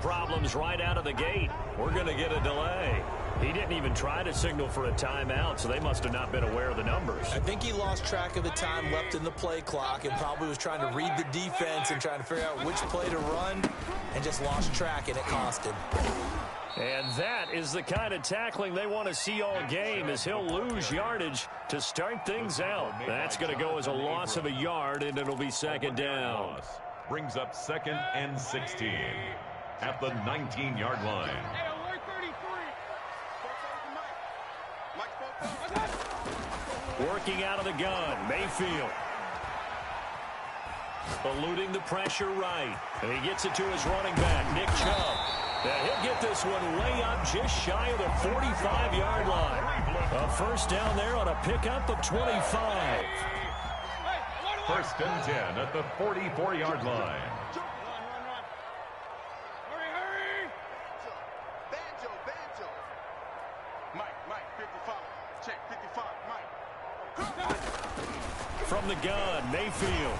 problems right out of the gate. We're going to get a delay. He didn't even try to signal for a timeout, so they must have not been aware of the numbers. I think he lost track of the time left in the play clock and probably was trying to read the defense and trying to figure out which play to run and just lost track, and it cost him. And that is the kind of tackling they want to see all game, as he'll lose yardage to start things out. That's going to go as a loss of a yard, and it'll be second down. Brings up 2nd and 16 at the 19-yard line. Working out of the gun, Mayfield. Eluding the pressure right. And he gets it to his running back, Nick Chubb. And he'll get this one way up just shy of the 45-yard line. A first down there on a pickup of 25. 1st and 10 at the 44-yard line. From the gun, Mayfield.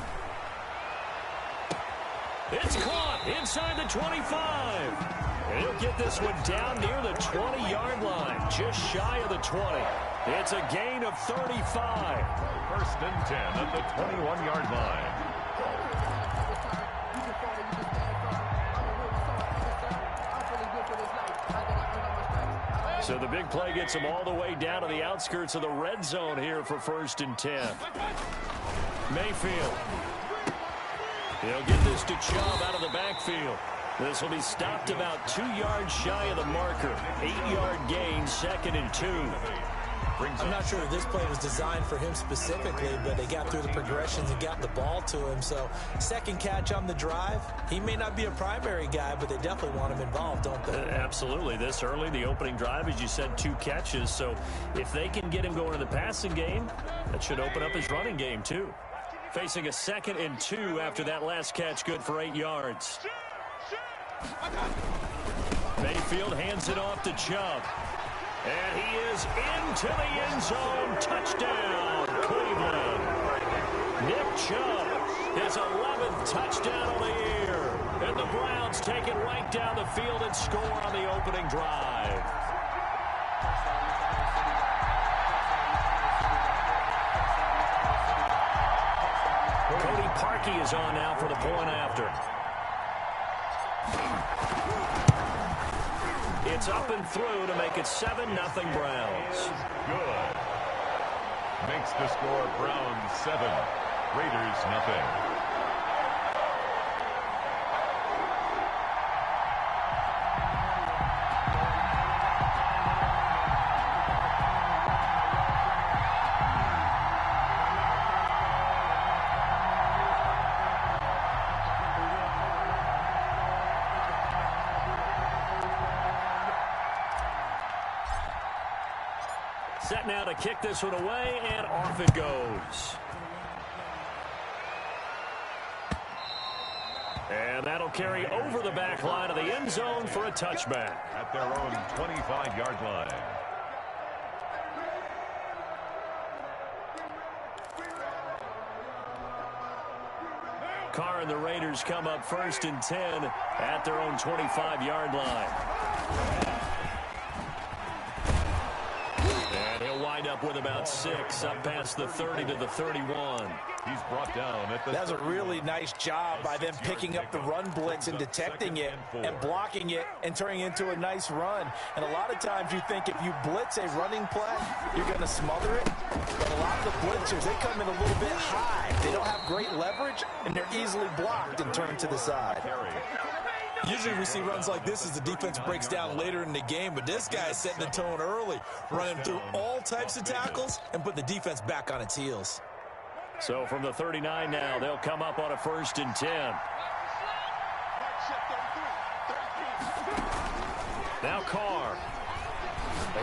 It's caught inside the 25. And he'll get this one down near the 20-yard line, just shy of the 20. It's a gain of 35. 1st and 10 at the 21-yard line. So the big play gets him all the way down to the outskirts of the red zone here for 1st and 10. Mayfield. He'll get this to Chubb out of the backfield. This will be stopped about 2 yards shy of the marker. 8-yard gain, 2nd and 2. I'm not sure if this play was designed for him specifically, but they got through the progressions and got the ball to him. So, second catch on the drive. He may not be a primary guy, but they definitely want him involved, don't they? Absolutely. This early, the opening drive, as you said, 2 catches. So, if they can get him going in the passing game, that should open up his running game, too. Facing a 2nd and 2 after that last catch, good for 8 yards. Mayfield hands it off to Chubb. And he is into the end zone. Touchdown, Cleveland. Nick Chubb, his 11th touchdown of the year. And the Browns take it right down the field and score on the opening drive. Cody Parkey is on now for the point after. It's up and through to make it 7-0 Browns. Good. Makes the score Browns 7, Raiders nothing. Set now to kick this one away, and off it goes. And that'll carry over the back line of the end zone for a touchback. At their own 25-yard line. Carr and the Raiders come up 1st and 10 at their own 25-yard line. Wind up with about 6, up past the 30 to the 31. He's brought down at the. That's a really nice job by them picking up the run blitz and detecting it and blocking it and turning it into a nice run. And a lot of times you think if you blitz a running play, you're going to smother it. But a lot of the blitzers, they come in a little bit high. They don't have great leverage, and they're easily blocked and turned to the side. Usually we see runs like this as the defense breaks down later in the game, but this guy is setting the tone early, running through all types of tackles and put the defense back on its heels. So from the 39 now, they'll come up on a 1st and 10. Now Carr.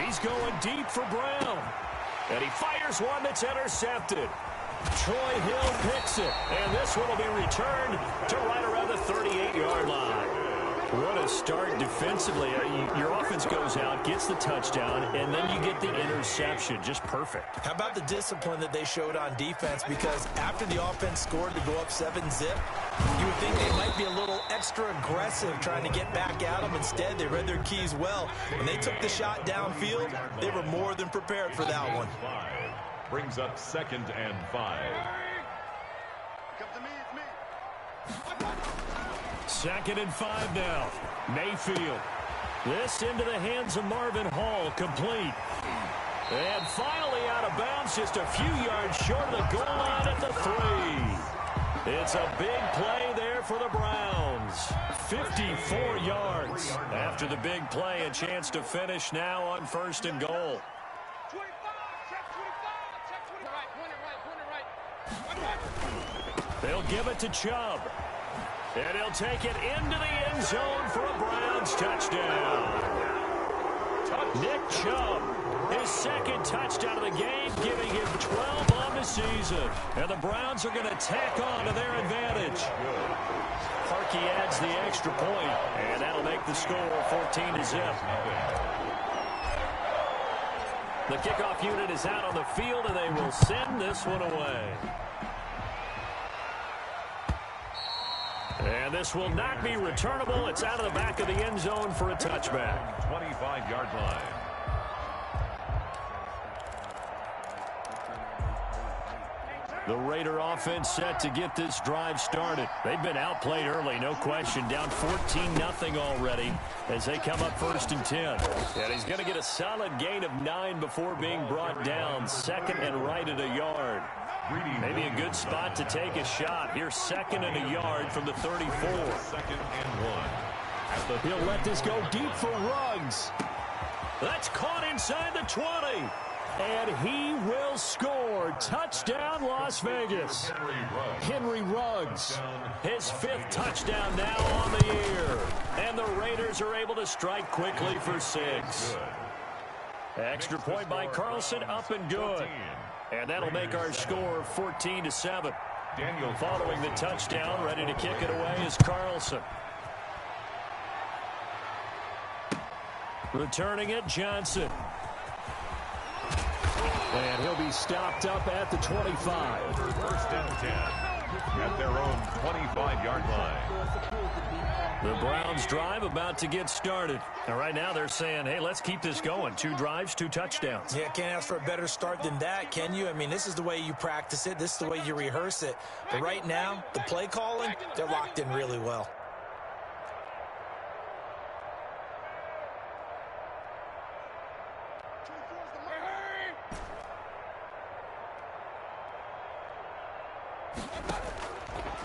He's going deep for Brown. And he fires one that's intercepted. Troy Hill picks it. And this one will be returned to right around the 38-yard line. What a start defensively. Your offense goes out, gets the touchdown, and then you get the interception. Just perfect. How about the discipline that they showed on defense? Because after the offense scored to go up 7-zip, you would think they might be a little extra aggressive trying to get back at them. Instead, they read their keys well. When they took the shot downfield, they were more than prepared for that one. Brings up 2nd and 5. Second and 5 now. Mayfield. This into the hands of Marvin Hall. Complete. And finally out of bounds, just a few yards short of the goal line at the 3. It's a big play there for the Browns. 54 yards. After the big play, a chance to finish now on 1st and goal. They'll give it to Chubb. And he'll take it into the end zone for a Browns touchdown. Nick Chubb, his 2nd touchdown of the game, giving him 12 on the season. And the Browns are going to tack on to their advantage. Harkey adds the extra point, and that'll make the score 14-zip. The kickoff unit is out on the field, and they will send this one away. And this will not be returnable. It's out of the back of the end zone for a touchback. 25-yard line. The Raider offense set to get this drive started. They've been outplayed early, no question. Down 14-0 already as they come up 1st and 10. And he's going to get a solid gain of 9 before being brought down. 2nd and right at a yard. Maybe a good spot to take a shot. Here's 2nd and a yard from the 34. 2nd and 1. He'll let this go deep for Ruggs. That's caught inside the 20. And he will score. Touchdown, Las Vegas. Henry Ruggs. His 5th touchdown now on the year. And the Raiders are able to strike quickly for 6. Extra point by Carlson, up and good. And that'll make our score 14-7. Daniel following the touchdown, ready to kick it away is Carlson. Returning it, Johnson. And he'll be stopped up at the 25. 1st and 10 at their own 25-yard line. The Browns drive about to get started. And right now they're saying, hey, let's keep this going. 2 drives, 2 touchdowns. Yeah, can't ask for a better start than that, can you? I mean, this is the way you practice it. This is the way you rehearse it. But right now, the play calling, they're locked in really well.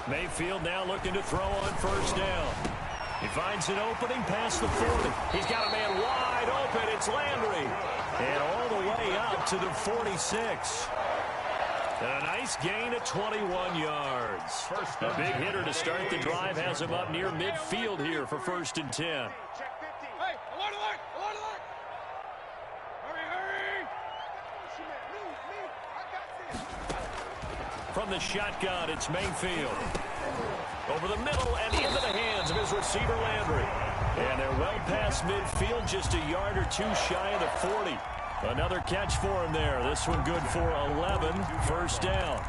Mayfield now looking to throw on 1st down. He finds an opening past the 40. He's got a man wide open. It's Landry. And all the way up to the 46. And a nice gain of 21 yards. A big hitter to start the drive has him up near midfield here for 1st and 10. Hey, alert, alert, alert, alert. Hurry, From the shotgun, it's Mayfield. Over the middle and into the hands of his receiver, Landry. And they're well past midfield, just a yard or 2 shy of the 40. Another catch for him there. This one good for 11. 1st down.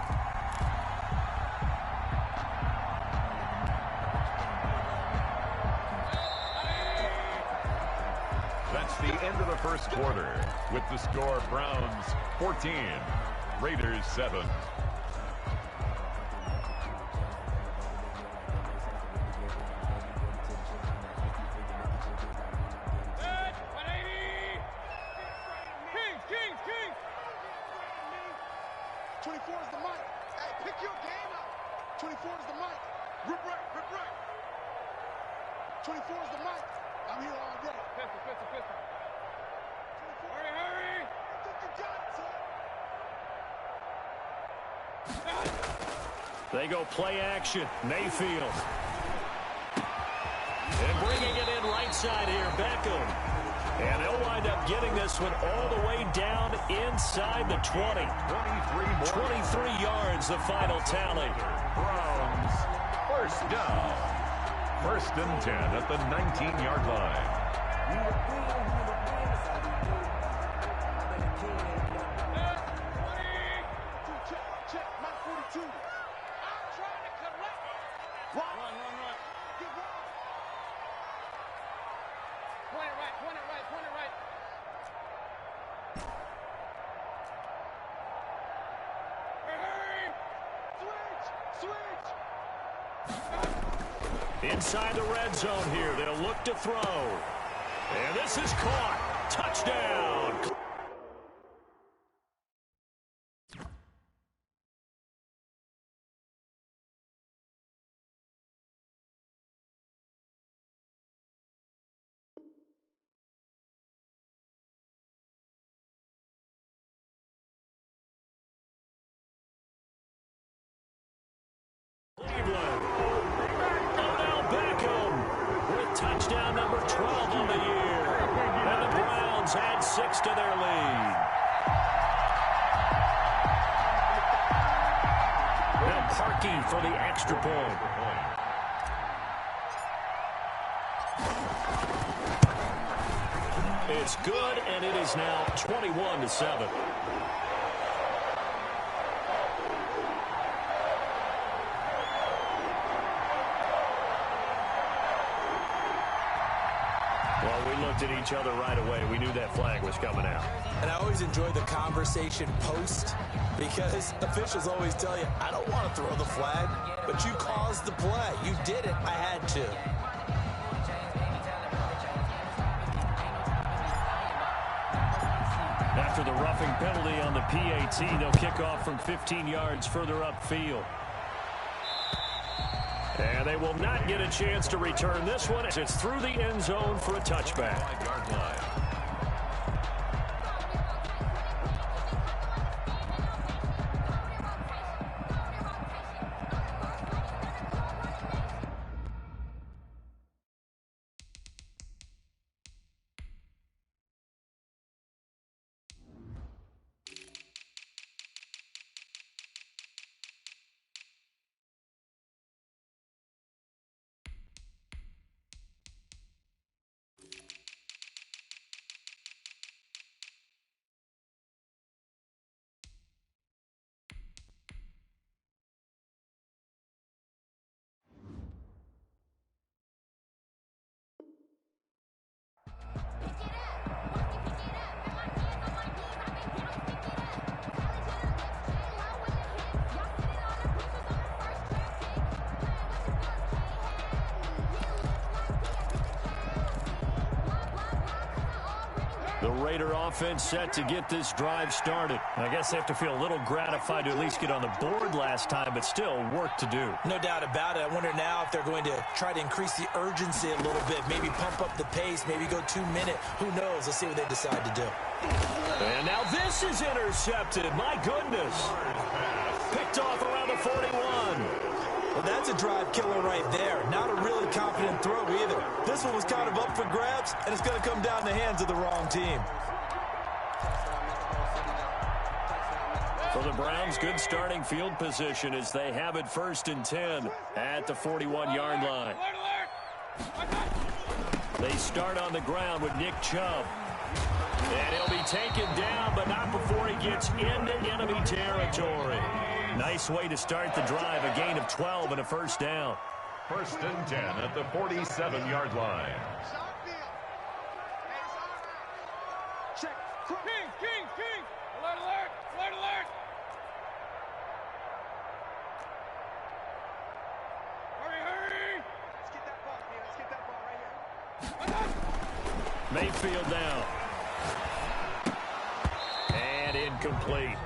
That's the end of the 1st quarter. With the score, Browns 14, Raiders 7. They go play action. Mayfield. And bringing it in right side here, Beckham. And they'll wind up getting this one all the way down inside the 20. 23 yards, the final tally. Browns, 1st down. First and 10 at the 19-yard line. Inside the red zone here, they'll look to throw. And this is caught. Touchdown. Touchdown number 12 on the year. And the Browns add 6 to their lead. Now Parkey for the extra point. It's good, and it is now 21-7. Well, we looked at each other right away. We knew that flag was coming out. And I always enjoy the conversation post because officials always tell you, I don't want to throw the flag, but you caused the play. You did it. I had to. After the roughing penalty on the PAT, they'll kick off from 15 yards further upfield. And they will not get a chance to return this one as it's through the end zone for a touchback. 5-yard line. The Raider offense set to get this drive started. I guess they have to feel a little gratified to at least get on the board last time, but still work to do. No doubt about it. I wonder now if they're going to try to increase the urgency a little bit, maybe pump up the pace, maybe go 2-minute. Who knows? Let's see what they decide to do. And now this is intercepted. My goodness. Picked off around the 41. Well, that's a drive killer right there. Not a really confident throw either. This one was kind of up for grabs, and it's going to come down in the hands of the wrong team. For the Browns, good starting field position as they have it 1st and 10 at the 41-yard line. They start on the ground with Nick Chubb. And he'll be taken down, but not before he gets into enemy territory. Nice way to start the drive, a gain of 12 and a first down. 1st and 10 at the 47-yard line. King! Alert, alert! Alert, alert! Hurry! Let's get that ball here. Let's get that ball right here. Mayfield down. And incomplete.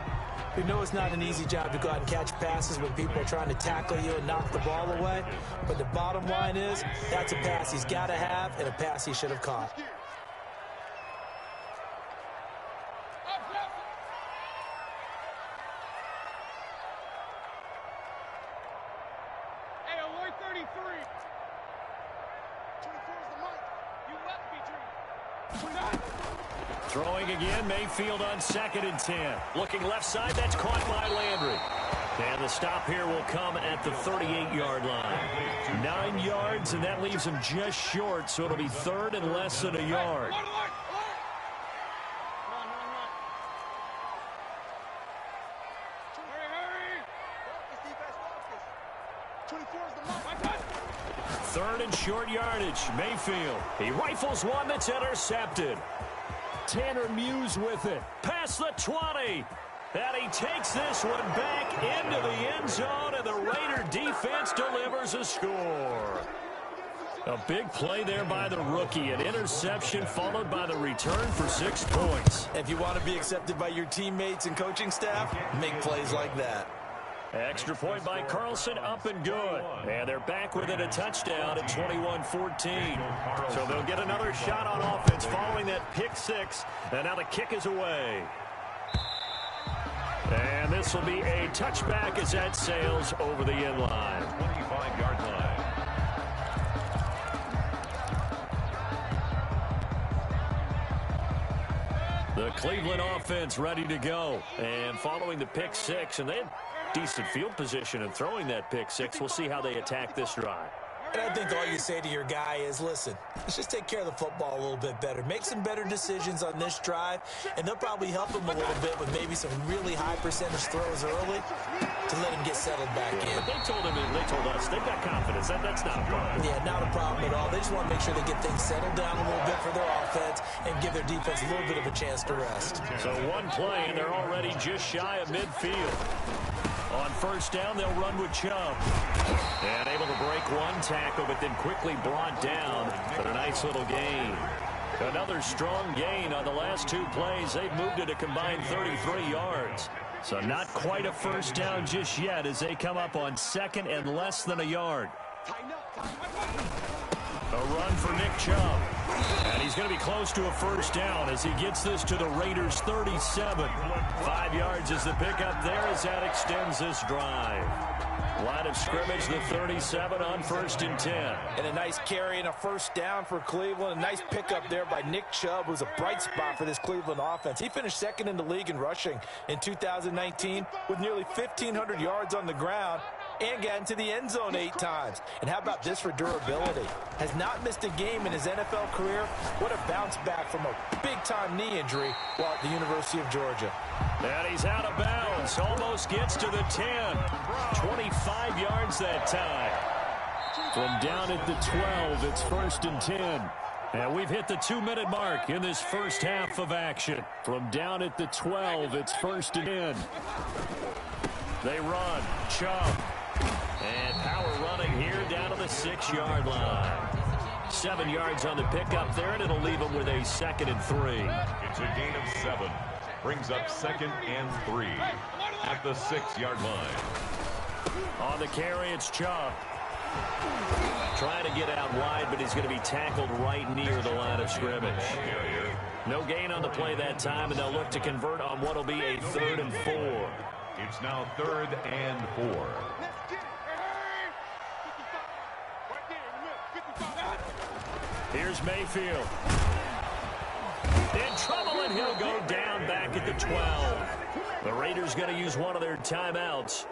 We know it's not an easy job to go out and catch passes when people are trying to tackle you and knock the ball away. But the bottom line is, that's a pass he's got to have and a pass he should have caught. Hey, alert 33. 24 is the mark. You left me, Dream. Throwing again, Mayfield on 2nd and 10. Looking left side, that's caught by Landry. And the stop here will come at the 38-yard line. 9 yards, and that leaves him just short, so it'll be third and less than a yard. Third and short yardage. Mayfield. He rifles one that's intercepted. Tanner Muse with it. Past the 20. And he takes this one back into the end zone, and the Raider defense delivers a score. A big play there by the rookie. An interception followed by the return for 6 points. If you want to be accepted by your teammates and coaching staff, make plays like that. Extra point by Carlson, up and good. And they're back within a touchdown at 21-14. So they'll get another shot on offense following that pick six. And now the kick is away. And this will be a touchback as that sails over the end line. 25-yard line. The Cleveland offense ready to go. And following the pick six, and they had decent field position in throwing that pick six. We'll see how they attack this drive. And I think all you say to your guy is, listen, let's just take care of the football a little bit better. Make some better decisions on this drive, and they'll probably help him a little bit with maybe some really high percentage throws early to let him get settled back in. But they told him, and they told us, they've got confidence. That's not a problem. Yeah, not a problem at all. They just want to make sure they get things settled down a little bit for their offense and give their defense a little bit of a chance to rest. So one play, and they're already just shy of midfield. On first down, they'll run with Chubb. And able to break one tackle, but then quickly brought down. But a nice little gain. Another strong gain on the last 2 plays. They've moved it a combined 33 yards. So not quite a first down just yet as they come up on second and less than a yard. A run for Nick Chubb. And he's going to be close to a first down as he gets this to the Raiders' 37. 5 yards is the pickup there as that extends this drive. Line of scrimmage, the 37 on 1st and 10. And a nice carry and a first down for Cleveland. A nice pickup there by Nick Chubb, who's a bright spot for this Cleveland offense. He finished second in the league in rushing in 2019 with nearly 1,500 yards on the ground and got into the end zone 8 times. And how about this for durability? Has not missed a game in his NFL career. What a bounce back from a big-time knee injury while at the University of Georgia. And he's out of bounds. Almost gets to the 10. 25 yards that time. From down at the 12, it's 1st and 10. And we've hit the 2-minute mark in this first half of action. From down at the 12, it's 1st and 10. They run. Chubb. And power running here down to the 6-yard line. 7 yards on the pickup there, and it'll leave them with a 2nd and 3. It's a gain of 7. Brings up 2nd and 3 at the 6-yard line. On the carry, it's Chubb. Trying to get out wide, but he's going to be tackled right near the line of scrimmage. No gain on the play that time, and they'll look to convert on what will be a 3rd and 4. It's now 3rd and 4. Here's Mayfield. In trouble, and he'll go down back at the 12. The Raiders going to use one of their timeouts.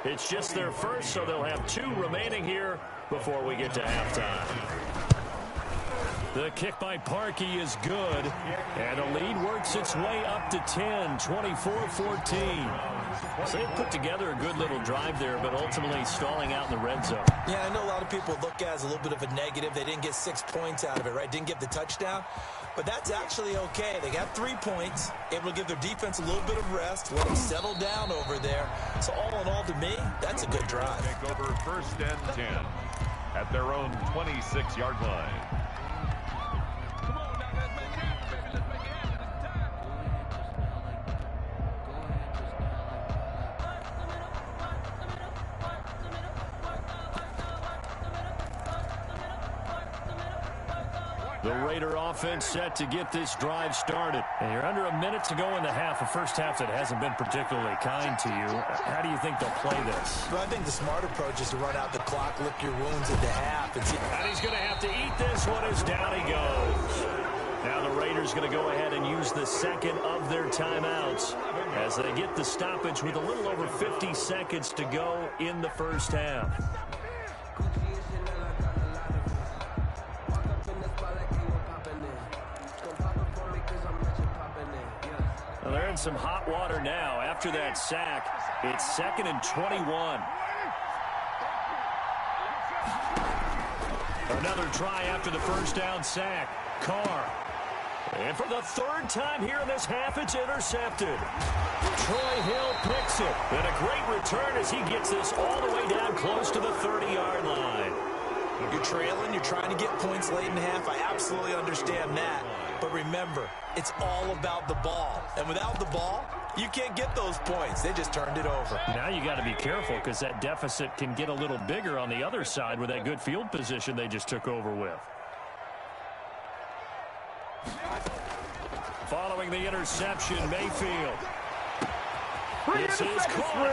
It's just their first, so they'll have 2 remaining here before we get to halftime. The kick by Parkey is good, and the lead works its way up to 10, 24-14. So they put together a good little drive there, but ultimately stalling out in the red zone. Yeah, I know a lot of people look at it as a little bit of a negative. They didn't get 6 points out of it, right? Didn't get the touchdown. But that's actually okay. They got 3 points, able to give their defense a little bit of rest, let them settle down over there. So all in all, to me, that's a good drive. Take over 1st and 10 at their own 26-yard line. The Raider offense set to get this drive started. And you're under a minute to go in the half, a first half that hasn't been particularly kind to you. How do you think they'll play this? Well, I think the smart approach is to run out the clock, lick your wounds at the half. And he's going to have to eat this one as down he goes. Now the Raiders is going to go ahead and use the second of their timeouts as they get the stoppage with a little over 50 seconds to go in the first half. Well, they're in some hot water now. After that sack, it's 2nd and 21. Another try after the first down sack. Carr. And for the 3rd time here in this half, it's intercepted. Troy Hill picks it. And a great return as he gets this all the way down close to the 30-yard line. You're trailing. You're trying to get points late in the half. I absolutely understand that. But remember, it's all about the ball. And without the ball, you can't get those points. They just turned it over. Now you got to be careful because that deficit can get a little bigger on the other side with that good field position they just took over with. Following the interception, Mayfield. This is caught.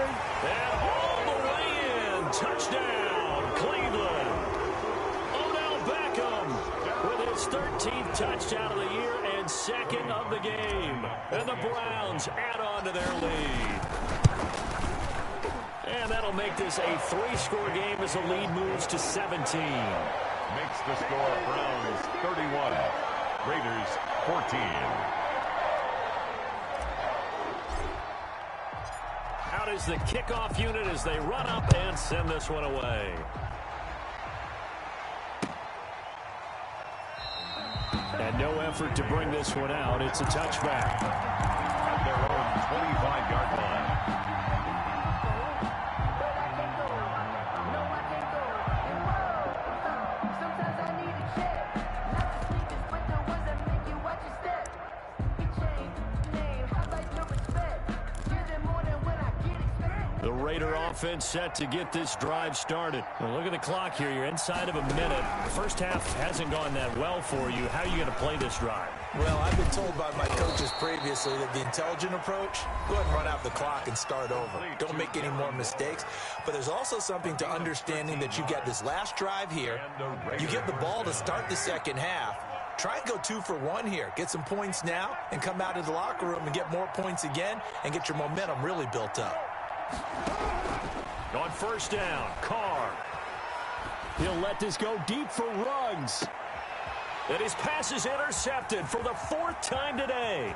And all the way in. Touchdown, Cleveland. Odell Beckham with his 13th touchdown of the year and 2nd of the game. And the Browns add on to their lead. And that'll make this a 3-score game as the lead moves to 17. Makes the score Browns 31, Raiders 14. Out is the kickoff unit as they run up and send this one away. And no effort to bring this one out. It's a touchback. At their own 25-yard line. The Raider offense set to get this drive started. Well, look at the clock here. You're inside of a minute. The first half hasn't gone that well for you. How are you going to play this drive? Well, I've been told by my coaches previously that the intelligent approach, go ahead and run out the clock and start over. Don't make any more mistakes. But there's also something to understanding that you get this last drive here. You get the ball to start the second half. Try and go 2 for 1 here. Get some points now and come out of the locker room and get more points again and get your momentum really built up. On first down, Carr. He'll let this go deep for Ruggs. And his pass is intercepted for the 4th time today.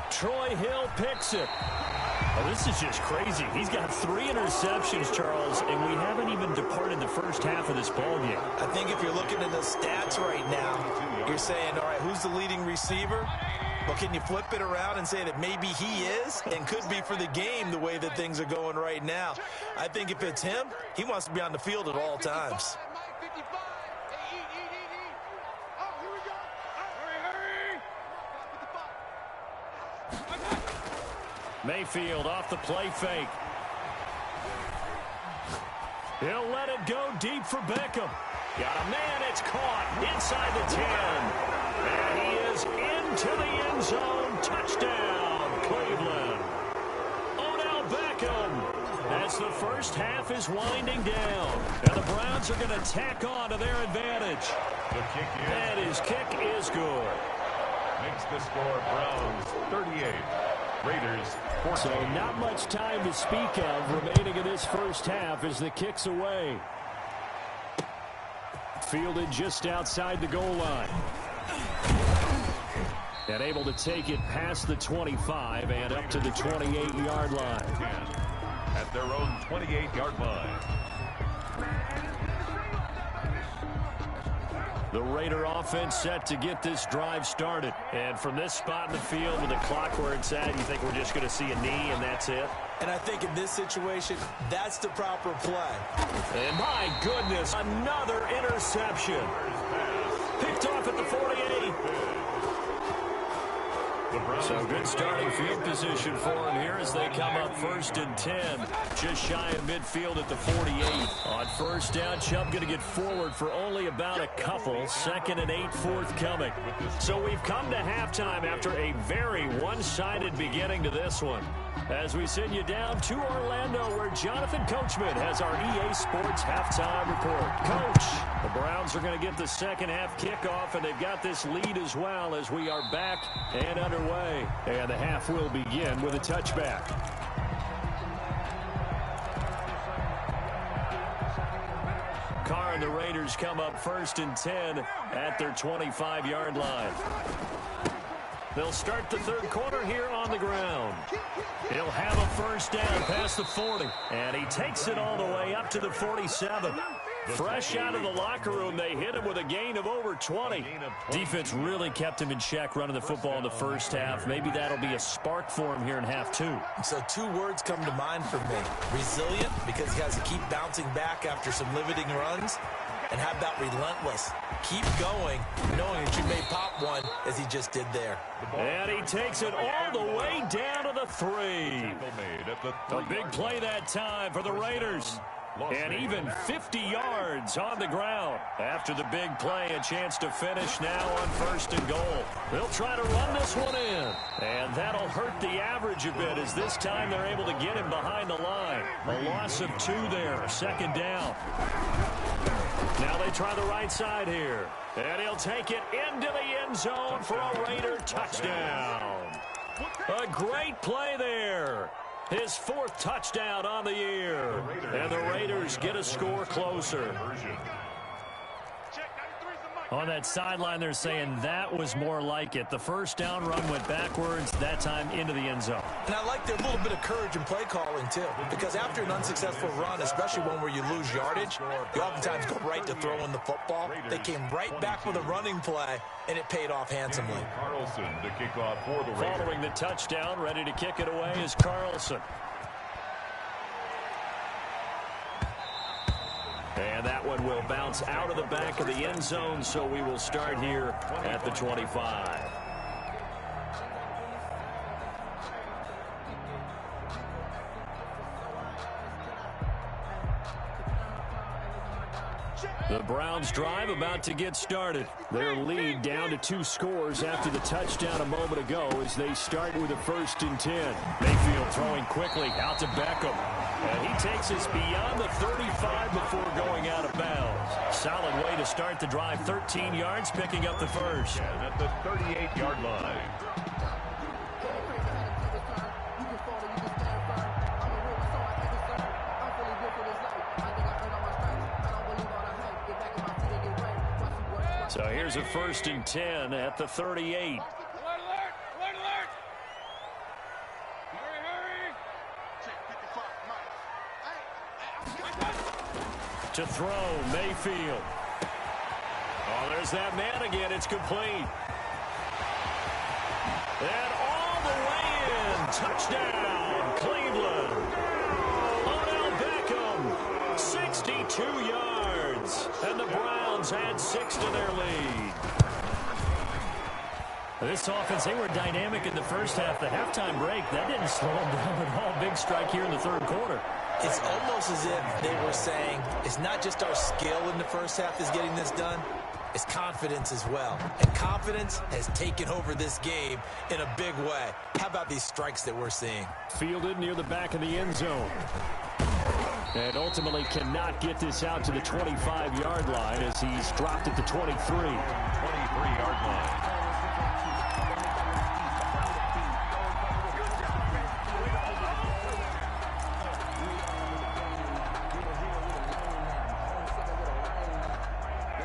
Troy Hill picks it. Oh, this is just crazy. He's got 3 interceptions, Charles, and we haven't even departed the first half of this ballgame. I think if you're looking at the stats right now, you're saying, all right, who's the leading receiver? Well, can you flip it around and say that maybe he is and could be for the game the way that things are going right now? I think if it's him, he wants to be on the field at all times. Mayfield off the play fake. He'll let it go deep for Beckham. Got a man, it's caught inside the 10. And he is into the end zone. Touchdown, Cleveland. Odell Beckham as the first half is winding down. And the Browns are going to tack on to their advantage. The kick is. And his kick is good. Makes the score Browns 38, Raiders 14. So not much time to speak of remaining in this first half as the kick's away. Fielded just outside the goal line. And able to take it past the 25 and up to the 28-yard line. At their own 28-yard line. The Raider offense set to get this drive started. And from this spot in the field with the clock where it's at, you think we're just going to see a knee and that's it? And I think in this situation, that's the proper play. And my goodness, another interception. Picked off at the 48. So good starting field position for him here as they come up 1st and 10. Just shy of midfield at the 48. On first down, Chubb going to get forward for only about a couple. 2nd and 8 forthcoming. So we've come to halftime after a very one-sided beginning to this one. As we send you down to Orlando where Jonathan Coachman has our EA Sports halftime report. Coach. The Browns are going to get the second half kickoff, and they've got this lead as well as we are back and underway. And the half will begin with a touchback. Carr and the Raiders come up 1st and 10 at their 25-yard line. They'll start the third quarter here on the ground. He'll have a first down past the 40, and he takes it all the way up to the 47. Fresh out of the locker room, they hit him with a gain of over 20. Defense really kept him in check running the football in the first half. Maybe that'll be a spark for him here in half two. So 2 words come to mind for me. Resilient, because he has to keep bouncing back after some limiting runs. And how about relentless? Keep going, knowing that you may pop one, as he just did there. And he takes it all the way down to the 3. A big play that time for the Raiders. And even 50 yards on the ground. After the big play, a chance to finish now on 1st and goal. They'll try to run this one in. And that'll hurt the average a bit, as this time they're able to get him behind the line. A loss of 2 there, 2nd down. Now they try the right side here. And he'll take it into the end zone for a Raider touchdown. A great play there. His 4th touchdown on the year. And the Raiders get a score closer. On that sideline, they're saying that was more like it. The first down run went backwards, that time into the end zone. And I like their little bit of courage in play calling, too. Because after an unsuccessful run, especially one where you lose yardage, you oftentimes go right to throwing the football. They came right back with a running play, and it paid off handsomely. Carlson to kick off for the Raiders. Following the touchdown, ready to kick it away is Carlson. And that one will bounce out of the back of the end zone, so we will start here at the 25. The Browns drive about to get started. Their lead down to 2 scores after the touchdown a moment ago as they start with a 1st and 10. Mayfield throwing quickly out to Beckham. And he takes us beyond the 35 before going out of bounds. Solid way to start the drive. 13 yards, picking up the first. And at the 38-yard line. So here's a 1st and 10 at the 38. To throw, Mayfield. Oh, there's that man again. It's complete. And all the way in. Touchdown, Cleveland. Odell Beckham, 62 yards. And the Browns add 6 to their lead. This offense, they were dynamic in the first half. The halftime break, that didn't slow them down at all. Big strike here in the third quarter. It's almost as if they were saying, it's not just our skill in the first half is getting this done, it's confidence as well. And confidence has taken over this game in a big way. How about these strikes that we're seeing? Fielded near the back of the end zone. And ultimately cannot get this out to the 25-yard line as he's dropped at the 23. 23-yard line.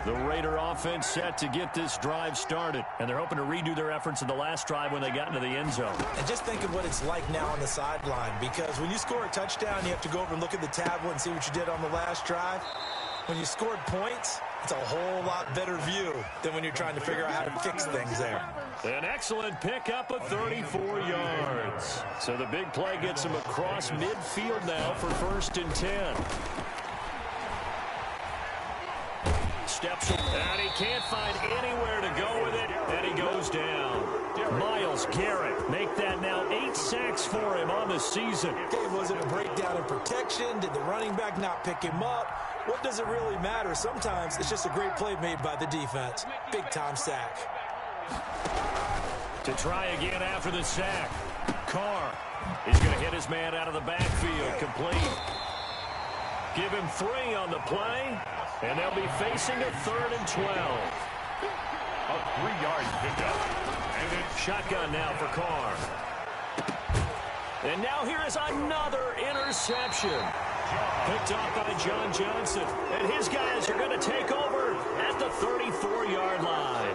The Raider offense set to get this drive started. And they're hoping to redo their efforts in the last drive when they got into the end zone. And just think of what it's like now on the sideline, because when you score a touchdown, you have to go over and look at the tablet and see what you did on the last drive. When you scored points, it's a whole lot better view than when you're trying to figure out how to fix things there. An excellent pickup of 34 yards. So the big play gets him across midfield now for 1st and 10. Steps, and he can't find anywhere to go with it, and he goes down. Myles Garrett make that now 8 sacks for him on the season. Okay, was it a breakdown in protection? Did the running back not pick him up? What does it really matter? Sometimes it's just a great play made by the defense. Big-time sack. To try again after the sack. Carr is going to hit his man out of the backfield. Complete. Give him 3 on the play. And they'll be facing a 3rd and 12. A 3-yard pickup. And it's Shotgun now for Carr. And now here is another interception. Picked off by John Johnson. And his guys are going to take over at the 34-yard line.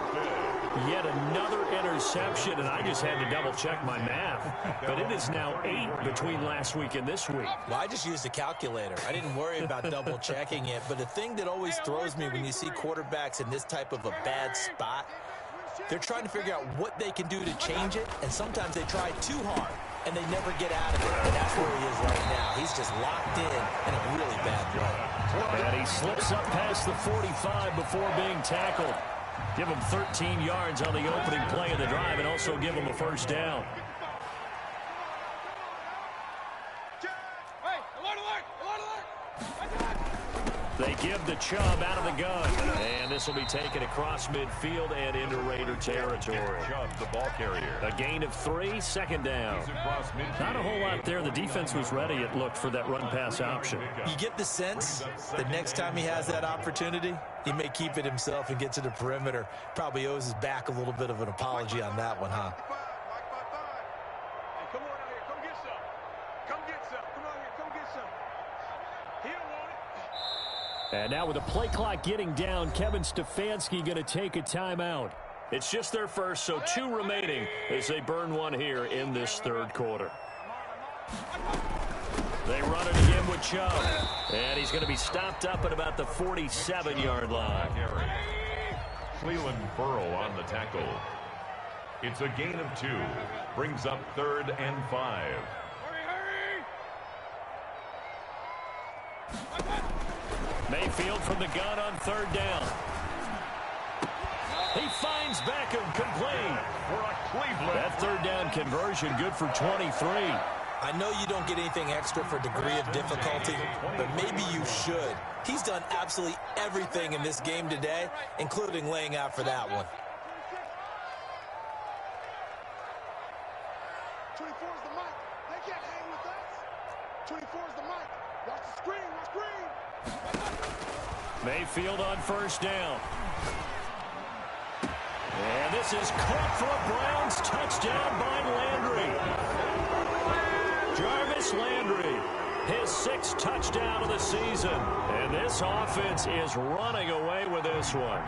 Yet another interception, and I just had to double-check my math. But it is now 8 between last week and this week. Well, I just used a calculator. I didn't worry about double-checking it. But the thing that always throws me when you see quarterbacks in this type of a bad spot, they're trying to figure out what they can do to change it, and sometimes they try too hard, and they never get out of it. And that's where he is right now. He's just locked in a really bad way. And he slips up past the 45 before being tackled. Give him 13 yards on the opening play of the drive and also give him a first down. They give the Chubb out of the gun. And this will be taken across midfield and into Raider territory. Chubb, the ball carrier. A gain of 3, 2nd down. Not a whole lot there. The defense was ready, it looked, for that run-pass option. You get the sense that next time he has that opportunity, he may keep it himself and get to the perimeter. Probably owes his back a little bit of an apology on that one, huh? Come on out here. Come get some. Come get some. Come out here. Come get some. He don't want it. And now with the play clock getting down, Kevin Stefanski going to take a timeout. It's just their first, so 2 remaining as they burn one here in this 3rd quarter. They run it again with Chubb. And he's going to be stopped up at about the 47-yard line. Cleveland Burrow on the tackle. It's a gain of 2. Brings up 3rd and 5. Mayfield from the gun on 3rd down. He finds Beckham complete. For a Cleveland. That 3rd down conversion good for 23. I know you don't get anything extra for degree of difficulty, but maybe you should. He's done absolutely everything in this game today, including laying out for that one. 24 is the mic. They can't hang with us. 24 is the mic. Watch the screen. Watch the screen. Mayfield on 1st down. And this is caught for a Browns touchdown by Landry. Jarvis Landry, his 6th touchdown of the season. And this offense is running away with this one.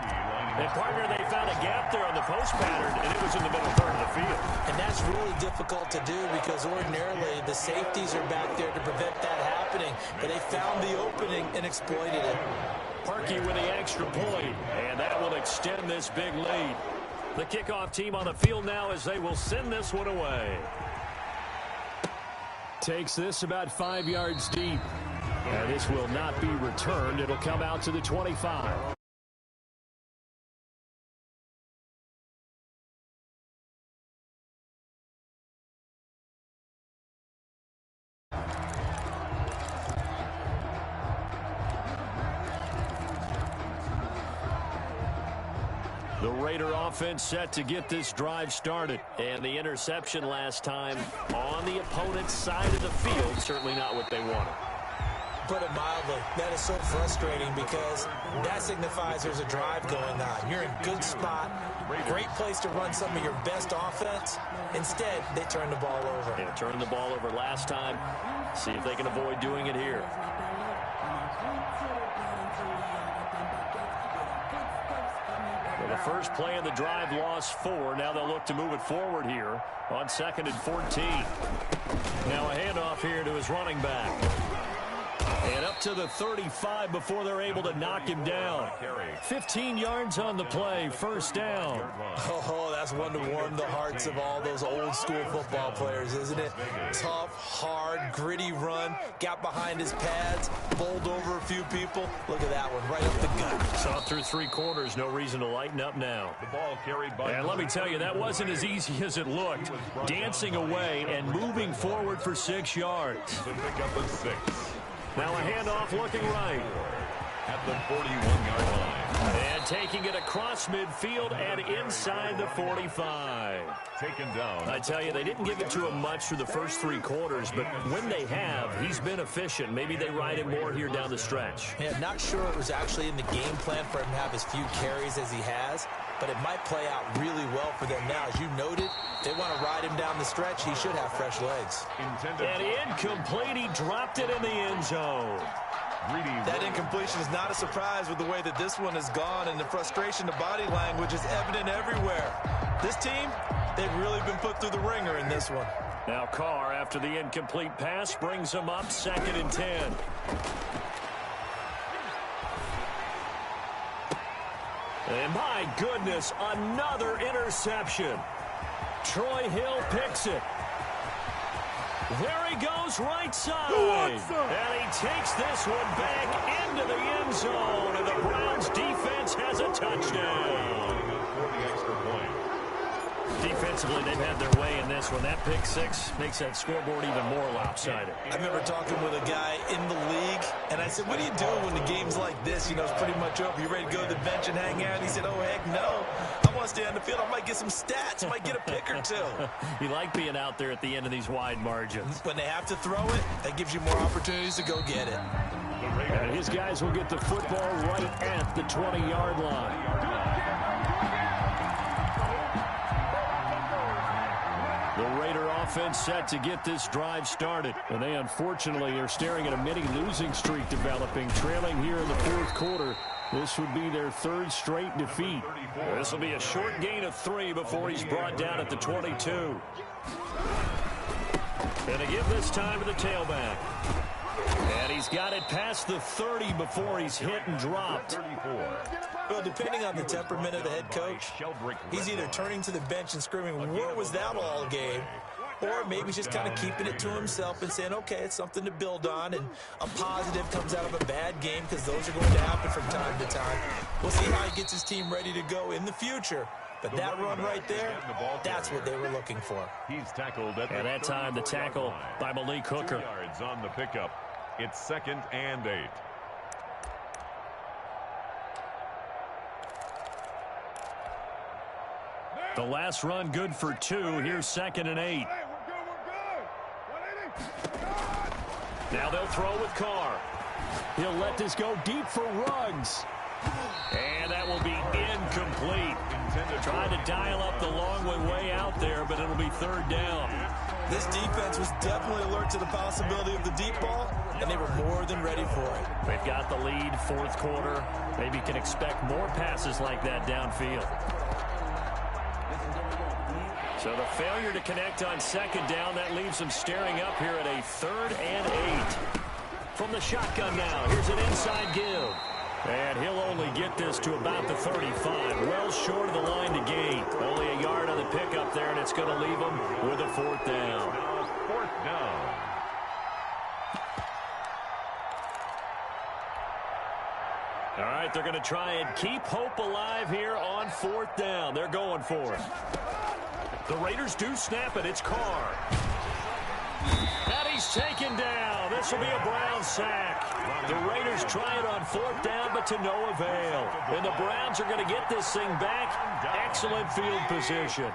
And partner, they found a gap there on the post pattern, and it was in the middle third of the field. And that's really difficult to do because ordinarily the safeties are back there to prevent that happening. But they found the opening and exploited it. Parkey with the extra point, and that will extend this big lead. The kickoff team on the field now as they will send this one away. Takes this about 5 yards deep. And this will not be returned. It'll come out to the 25. The Raider offense set to get this drive started. And the interception last time on the opponent's side of the field. Certainly not what they wanted. Put it mildly, that is so frustrating because that signifies there's a drive going on. You're in a good spot, great place to run some of your best offense. Instead, they turn the ball over. Yeah, turned the ball over last time. See if they can avoid doing it here. Well, the first play of the drive lost 4. Now they'll look to move it forward here on 2nd and 14. Now a handoff here to his running back. And up to the 35 before they're able to knock him down. 15 yards on the play, 1st down. Oh, that's one to warm the hearts of all those old school football players, isn't it? Tough, hard, gritty run, got behind his pads, bowled over a few people. Look at that one, right up the gut. Saw through 3 quarters, no reason to lighten up now. The ball carried by. And let me tell you, that wasn't as easy as it looked. Dancing away and moving forward for 6 yards. To pick up a 6. Now a handoff looking right. At the 41-yard line. And taking it across midfield and inside the 45. Taken down. I tell you, they didn't give it to him much through the first 3 quarters, but when they have, he's been efficient. Maybe they ride him more here down the stretch. Yeah, not sure it was actually in the game plan for him to have as few carries as he has, but it might play out really well for them now. As you noted, they want to ride him down the stretch. He should have fresh legs. And incomplete. He dropped it in the end zone. That incompletion is not a surprise with the way that this one has gone, and the frustration, the body language is evident everywhere. This team, they've really been put through the ringer in this one. Now Carr, after the incomplete pass, brings him up 2nd and 10. And my goodness, another interception. Troy Hill picks it. There he goes, right side. And he takes this one back into the end zone. And the Browns defense has a touchdown. Defensively, they've had their way in this one. That pick 6 makes that scoreboard even more lopsided. I remember talking with a guy in the league, and I said, what are you doing when the game's like this? You know, it's pretty much over. You ready to go to the bench and hang out? He said, oh, heck no. I want to stay on the field. I might get some stats. I might get a pick or 2. You like being out there at the end of these wide margins. When they have to throw it, that gives you more opportunities to go get it. And his guys will get the football right at the 20-yard line. The Raider offense set to get this drive started. And they unfortunately are staring at a mini losing streak developing, trailing here in the 4th quarter. This would be their 3rd straight defeat. This will be a short gain of 3 before he's brought down at the 22. And to give this time to the tailback. And he's got it past the 30 before he's hit and dropped. Well, depending on the temperament of the head coach, he's either turning to the bench and screaming, what was that all game? Or maybe he's just kind of keeping it to himself and saying, okay, it's something to build on, and a positive comes out of a bad game, because those are going to happen from time to time. We'll see how he gets his team ready to go in the future. But that run right there, that's what they were looking for. He's tackled at that time, the tackle by Malik Hooker. 2 yards on the pickup. It's 2nd and 8. The last run good for 2. Here's 2nd and 8. Now they'll throw with Carr. He'll let this go deep for Ruggs. And that will be incomplete. Trying to dial up the long way out there, but it'll be 3rd down. This defense was definitely alert to the possibility of the deep ball, and they were more than ready for it. They've got the lead, 4th quarter. Maybe can expect more passes like that downfield. So the failure to connect on 2nd down, that leaves them staring up here at a 3rd and 8. From the shotgun now, here's an inside give. And he'll only get this to about the 35, well short of the line to gain. Only a yard on the pickup there, and it's going to leave him with a 4th down. 4th down. All right, they're going to try and keep hope alive here on 4th down. They're going for it. The Raiders do snap it. It's Carr. And he's taken down. This will be a Browns sack. The Raiders try it on 4th down, but to no avail. And the Browns are going to get this thing back. Excellent field position.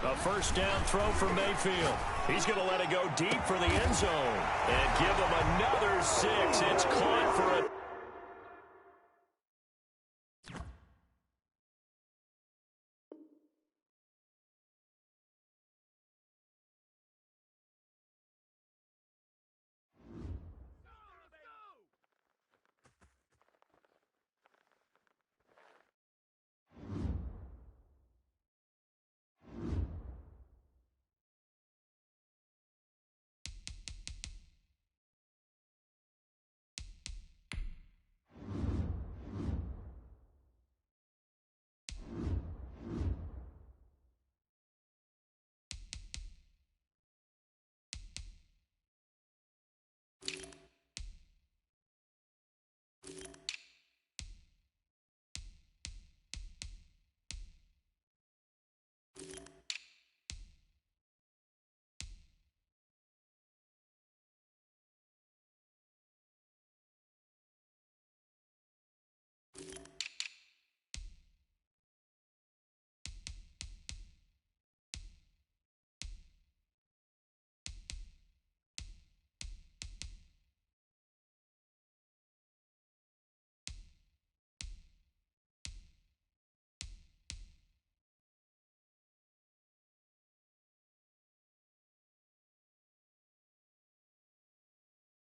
A 1st down throw for Mayfield. He's going to let it go deep for the end zone. And give him another 6. It's caught for a